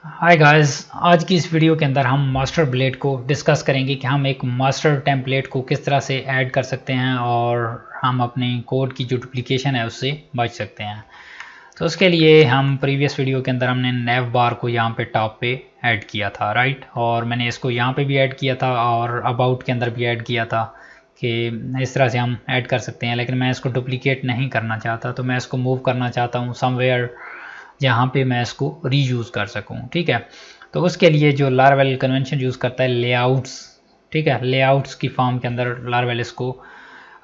Hi guys, आज की इस वीडियो के अंदर हम मास्टर ब्लेड को डिस्कस करेंगे कि हम एक मास्टर टेम्पलेट को किस तरह से ऐड कर सकते हैं और हम अपने कोड की जो डुप्लीकेशन है उससे बच सकते हैं। तो उसके लिए हम प्रीवियस वीडियो के अंदर हमने नेव बार को यहाँ पे टॉप पे ऐड किया था, राइट। और मैंने इसको यहाँ पे भी ऐड किया था और अबाउट के अंदर भी ऐड किया था कि इस तरह से हम ऐड कर सकते हैं, लेकिन मैं इसको डुप्लीकेट नहीं करना चाहता, तो मैं इसको मूव करना चाहता हूँ समवेयर जहाँ पे मैं इसको रीयूज़ कर सकूँ। ठीक है, तो उसके लिए जो लारवेल कन्वेंशन यूज़ करता है लेआउट्स, ठीक है, लेआउट्स की फॉर्म के अंदर लारवेल इसको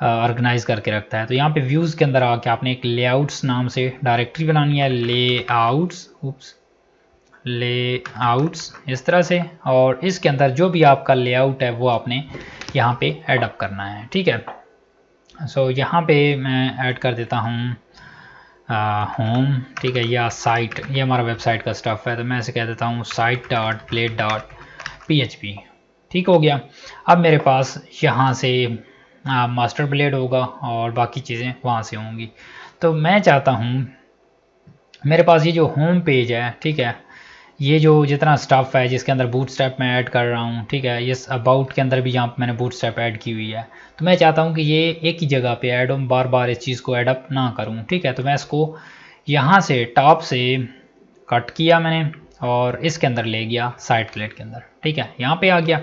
ऑर्गेनाइज करके रखता है। तो यहाँ पे व्यूज़ के अंदर आके आपने एक लेआउट्स नाम से डायरेक्टरी बनानी है, लेआउट्स इस तरह से, और इसके अंदर जो भी आपका लेआउट है वो आपने यहाँ पे ऐड अप करना है। ठीक है, सो यहाँ पे मैं ऐड कर देता हूँ होम, ठीक है, या साइट, ये हमारा वेबसाइट का स्टफ़ है, तो मैं इसे कह देता हूँ site.blade.php। ठीक हो गया। अब मेरे पास यहाँ से मास्टर ब्लेड होगा और बाकी चीज़ें वहाँ से होंगी। तो मैं चाहता हूँ मेरे पास ये जो होम पेज है, ठीक है, ये जो जितना स्टफ़ है जिसके अंदर बूटस्ट्रैप मैं ऐड कर रहा हूँ, ठीक है, ये अबाउट के अंदर भी यहाँ मैंने बूटस्ट्रैप ऐड की हुई है, तो मैं चाहता हूँ कि ये एक ही जगह पे ऐड हो, बार बार इस चीज़ को ऐड अप ना करूँ। ठीक है, तो मैं इसको यहाँ से टॉप से कट किया मैंने और इसके अंदर ले गया साइड प्लेट के अंदर। ठीक है, यहाँ पे आ गया।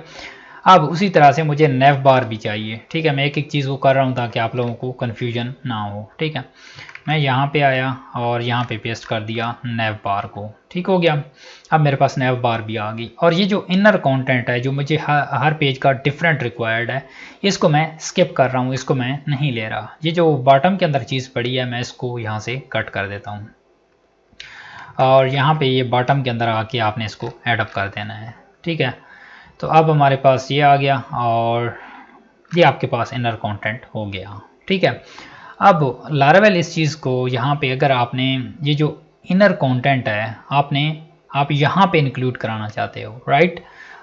अब उसी तरह से मुझे नेव बार भी चाहिए। ठीक है, मैं एक एक चीज़ को कर रहा हूँ ताकि आप लोगों को कन्फ्यूजन ना हो। ठीक है, मैं यहाँ पे आया और यहाँ पे पेस्ट कर दिया नेव बार को। ठीक हो गया। अब मेरे पास नेव बार भी आ गई, और ये जो इनर कंटेंट है जो मुझे हर पेज का डिफरेंट रिक्वायर्ड है, इसको मैं स्किप कर रहा हूँ, इसको मैं नहीं ले रहा। ये जो बॉटम के अंदर चीज़ पड़ी है मैं इसको यहाँ से कट कर देता हूँ, और यहाँ पे ये बॉटम के अंदर आके आपने इसको एडअप कर देना है। ठीक है, तो अब हमारे पास ये आ गया और ये आपके पास इनर कंटेंट हो गया। ठीक है, अब लारावेल इस चीज़ को यहाँ पे अगर आपने ये जो इनर कंटेंट है आप यहाँ पे इंक्लूड कराना चाहते हो, राइट,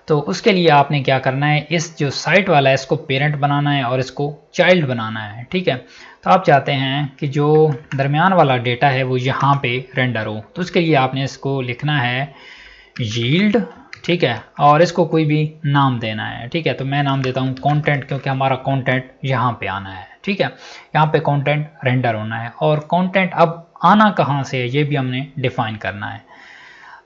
तो उसके लिए आपने क्या करना है, इस जो साइट वाला है इसको पेरेंट बनाना है और इसको चाइल्ड बनाना है। ठीक है, तो आप चाहते हैं कि जो दरमियान वाला डेटा है वो यहाँ पे रेंडर हो, तो उसके लिए आपने इसको लिखना है यील्ड। ठीक है, और इसको कोई भी नाम देना है। ठीक है, तो मैं नाम देता हूँ कंटेंट, क्योंकि हमारा कंटेंट यहाँ पे आना है। ठीक है, यहाँ पे कंटेंट रेंडर होना है, और कंटेंट अब आना कहाँ से है ये भी हमने डिफाइन करना है।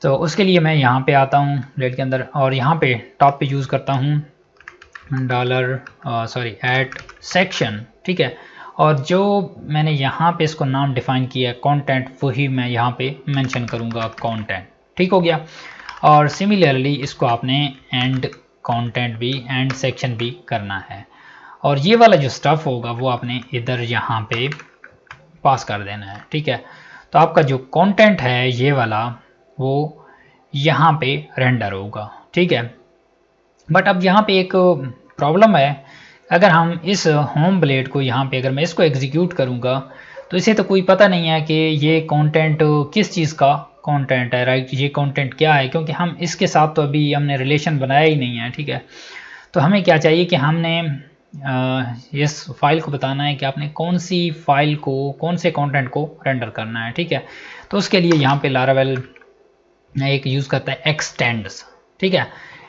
तो उसके लिए मैं यहाँ पे आता हूँ ब्लेड के अंदर और यहाँ पे टॉप पे यूज़ करता हूँ $सेक्शन। ठीक है, और जो मैंने यहाँ पे इसको नाम डिफाइन किया है कंटेंट, वही मैं यहाँ पे मेंशन करूँगा कंटेंट। ठीक हो गया, और सिमिलरली इसको आपने एंड कंटेंट भी, एंड सेक्शन भी करना है, और ये वाला जो स्टफ़ होगा वो आपने इधर यहाँ पे पास कर देना है। ठीक है, तो आपका जो कंटेंट है ये वाला वो यहाँ पे रेंडर होगा। ठीक है, बट अब यहाँ पे एक प्रॉब्लम है, अगर हम इस होम ब्लेड को यहाँ पे अगर मैं इसको एग्जीक्यूट करूँगा तो इसे तो कोई पता नहीं है कि ये कंटेंट किस चीज़ का कंटेंट है, राइट, ये कंटेंट क्या है, क्योंकि हम इसके साथ तो अभी हमने रिलेशन बनाया ही नहीं है। ठीक है, तो हमें क्या चाहिए कि हमने इस फाइल को बताना है कि आपने कौन सी फाइल को, कौन से कंटेंट को रेंडर करना है। ठीक है, तो उसके लिए यहाँ पे लारावेल एक यूज़ करता है एक्सटेंड्स। ठीक है,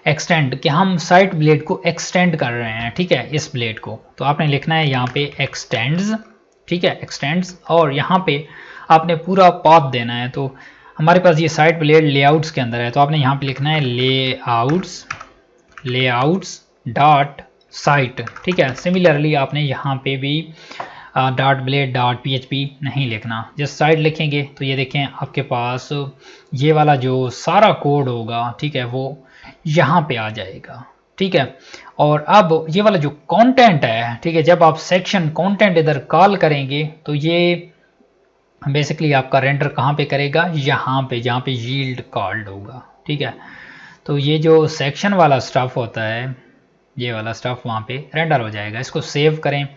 एक्सटेंड कि हम साइट ब्लेड को एक्सटेंड कर रहे हैं। ठीक है, इस ब्लेड को, तो आपने लिखना है यहाँ पे एक्सटेंड्स। ठीक है, एक्सटेंड्स, और यहाँ पे आपने पूरा पाथ देना है। तो हमारे पास ये साइट ब्लेड लेआउट्स के अंदर है, तो आपने यहाँ पे लिखना है लेआउट्स डॉट साइट। ठीक है, सिमिलरली आपने यहाँ पे भी .blade.php नहीं लिखना, जस्ट साइट लिखेंगे तो ये देखें आपके पास ये वाला जो सारा कोड होगा, ठीक है, वो यहाँ पे आ जाएगा। ठीक है, और अब ये वाला जो कंटेंट है, ठीक है, जब आप सेक्शन कंटेंट इधर कॉल करेंगे तो ये बेसिकली आपका रेंडर कहाँ पे करेगा, यहाँ पे, जहाँ पे यील्ड कॉल्ड होगा। ठीक है, तो ये जो सेक्शन वाला स्टफ होता है, ये वाला स्टफ वहाँ पे रेंडर हो जाएगा। इसको सेव करें।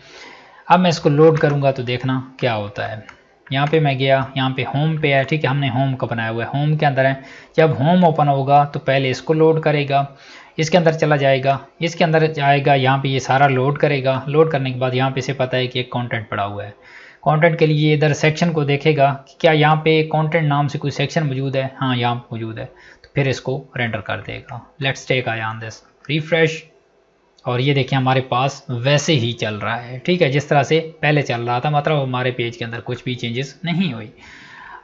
अब मैं इसको लोड करूँगा तो देखना क्या होता है। यहाँ पे मैं गया, यहाँ पे होम पे है। ठीक है, हमने होम का बनाया हुआ है, होम के अंदर है। जब होम ओपन होगा तो पहले इसको लोड करेगा, इसके अंदर चला जाएगा, इसके अंदर जाएगा, यहाँ पे ये सारा लोड करेगा। लोड करने के बाद यहाँ पे से पता है कि एक कंटेंट पड़ा हुआ है। कंटेंट के लिए इधर सेक्शन को देखेगा कि क्या यहाँ पे कंटेंट नाम से कोई सेक्शन मौजूद है। हाँ, यहाँ मौजूद है, तो फिर इसको रेंडर कर देगा। Let's take eye on this refresh, और ये देखिए हमारे पास वैसे ही चल रहा है, ठीक है, जिस तरह से पहले चल रहा था, मतलब हमारे पेज के अंदर कुछ भी चेंजेस नहीं हुई।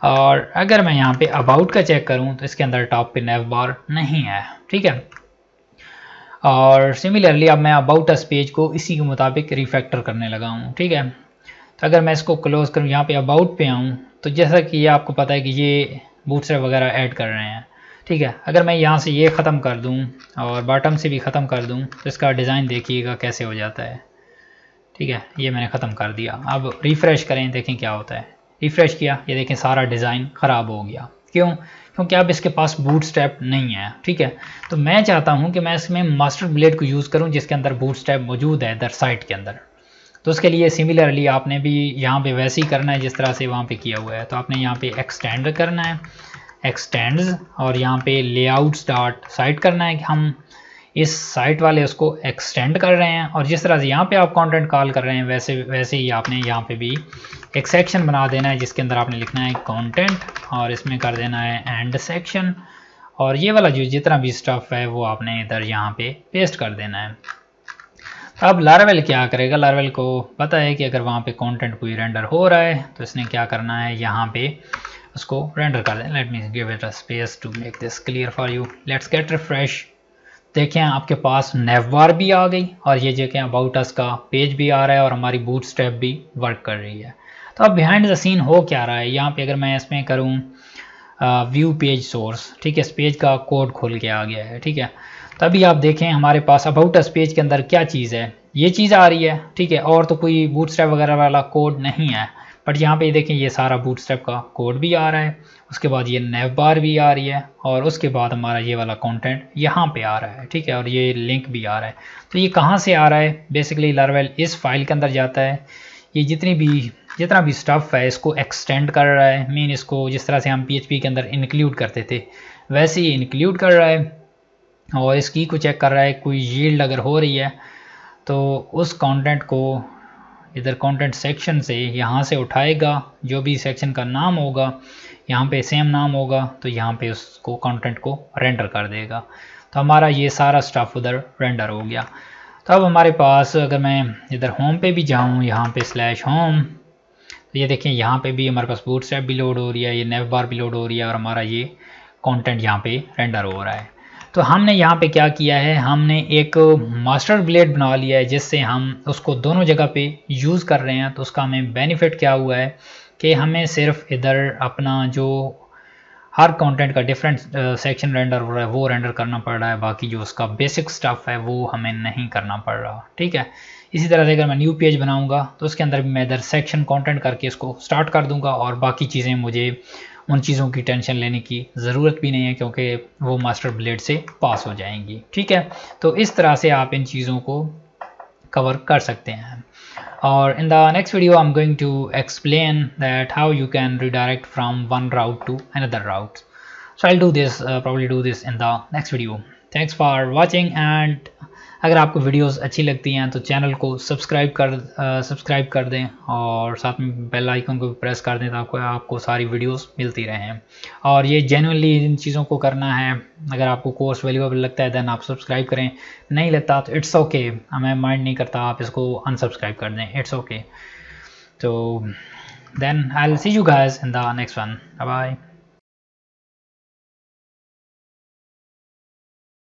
और अगर मैं यहाँ पे अबाउट का चेक करूँ तो इसके अंदर टॉप पे नेव बार नहीं है, ठीक है। और सिमिलरली अब मैं अबाउट अस पेज को इसी के मुताबिक रिफैक्टर करने लगा हूँ, ठीक है। तो अगर मैं इसको क्लोज करूँ, यहाँ पे अबाउट पे आऊँ, तो जैसा कि ये आपको पता है कि ये बूटस्ट्रैप वगैरह ऐड कर रहे हैं, ठीक है। अगर मैं यहाँ से ये ख़त्म कर दूँ और बॉटम से भी ख़त्म कर दूँ तो इसका डिज़ाइन देखिएगा कैसे हो जाता है, ठीक है। ये मैंने ख़त्म कर दिया। अब रिफ़्रेश करें, देखें क्या होता है। रिफ़्रेश किया, ये देखें सारा डिज़ाइन ख़राब हो गया। क्यों? क्योंकि अब इसके पास बूटस्ट्रैप नहीं है, ठीक है। तो मैं चाहता हूँ कि मैं इसमें मास्टर ब्लेड को यूज़ करूँ जिसके अंदर बूटस्ट्रैप मौजूद है इधर साइट के अंदर। तो उसके लिए सिमिलरली आपने भी यहाँ पे वैसे ही करना है जिस तरह से वहाँ पे किया हुआ है। तो आपने यहाँ पे एक्सटेंड करना है, एक्सटेंड्स, और यहाँ पे लेआउट स्टार्ट साइट करना है कि हम इस साइट वाले उसको एक्सटेंड कर रहे हैं। और जिस तरह से यहाँ पे आप कंटेंट कॉल कर रहे हैं वैसे ही आपने यहाँ पे भी एक सेक्शन बना देना है जिसके अंदर आपने लिखना है कंटेंट, और इसमें कर देना है एंड सेक्शन, और ये वाला जो जितना भी स्टफ है वो आपने इधर यहाँ पे पेस्ट कर देना है। अब लारावेल क्या करेगा, लारावेल को पता है कि अगर वहाँ पे कंटेंट कोई रेंडर हो रहा है तो इसने क्या करना है, यहाँ पे उसको रेंडर कर दें। Let me give it a space to make this clear for you. Let's get refresh. देखें आपके पास नेव बार भी आ गई और ये देखें अबाउट अस का पेज भी आ रहा है और हमारी बूटस्ट्रैप भी वर्क कर रही है। तो अब बिहाइंड द सीन हो क्या रहा है यहाँ पे, अगर मैं इसमें करूँ व्यू पेज सोर्स, ठीक है, इस पेज का कोड खुल के आ गया है, ठीक है। तभी आप देखें हमारे पास अबाउट अस पेज के अंदर क्या चीज़ है, ये चीज़ आ रही है, ठीक है, और तो कोई बूटस्ट्रैप वगैरह वाला कोड नहीं है। बट यहाँ पे देखें ये सारा बूटस्ट्रैप का कोड भी आ रहा है, उसके बाद ये नेव बार भी आ रही है, और उसके बाद हमारा ये वाला कंटेंट यहाँ पे आ रहा है, ठीक है, और ये लिंक भी आ रहा है। तो ये कहाँ से आ रहा है, बेसिकली लारावेल इस फाइल के अंदर जाता है, ये जितना भी स्टफ़ है इसको एक्सटेंड कर रहा है, मीन इसको जिस तरह से हम PHP के अंदर इंक्लूड करते थे वैसे ही इंक्लूड कर रहा है, और इसकी को चेक कर रहा है कोई यील्ड अगर हो रही है तो उस कंटेंट को इधर कंटेंट सेक्शन से यहाँ से उठाएगा, जो भी सेक्शन का नाम होगा यहाँ पे सेम नाम होगा तो यहाँ पे उसको कंटेंट को रेंडर कर देगा। तो हमारा ये सारा स्टफ उधर रेंडर हो गया। तो अब हमारे पास अगर मैं इधर होम पे भी जाऊँ, यहाँ पे /home, तो ये देखें यहाँ पे भी हमारे पास बूटस्ट्रैप भी लोड हो रही है, ये नेव बार भी लोड हो रही है, और हमारा ये कंटेंट यहाँ पे रेंडर हो रहा है। तो हमने यहाँ पे क्या किया है, हमने एक मास्टर ब्लेड बना लिया है जिससे हम उसको दोनों जगह पे यूज़ कर रहे हैं। तो उसका हमें बेनिफिट क्या हुआ है कि हमें सिर्फ इधर अपना जो हर कंटेंट का डिफरेंट सेक्शन रेंडर हो रहा है वो रेंडर करना पड़ रहा है, बाकी जो उसका बेसिक स्टफ है वो हमें नहीं करना पड़ रहा, ठीक है। इसी तरह से अगर मैं न्यू पेज बनाऊंगा तो उसके अंदर भी मैं इधर सेक्शन कंटेंट करके इसको स्टार्ट कर दूंगा, और बाकी चीज़ें मुझे उन चीज़ों की टेंशन लेने की ज़रूरत भी नहीं है क्योंकि वो मास्टर ब्लेड से पास हो जाएंगी, ठीक है। तो इस तरह से आप इन चीज़ों को कवर कर सकते हैं। और in the next video I'm going to explain that how you can redirect from one route to another route. So I'll do this probably do this in the next video. Thanks for watching, and अगर आपको videos अच्छी लगती हैं तो channel को subscribe कर दें और साथ में बेल आइकन को भी प्रेस कर दें ताकि आपको सारी वीडियोस मिलती रहें। और ये जेन्युइनली इन चीज़ों को करना है। अगर आपको कोर्स वैल्यूएबल लगता है देन आप सब्सक्राइब करें, नहीं लगता तो इट्स ओके, मैं माइंड नहीं करता, आप इसको अनसब्सक्राइब कर दें, इट्स ओके। तो then I will see you guys in the next one, bye bye.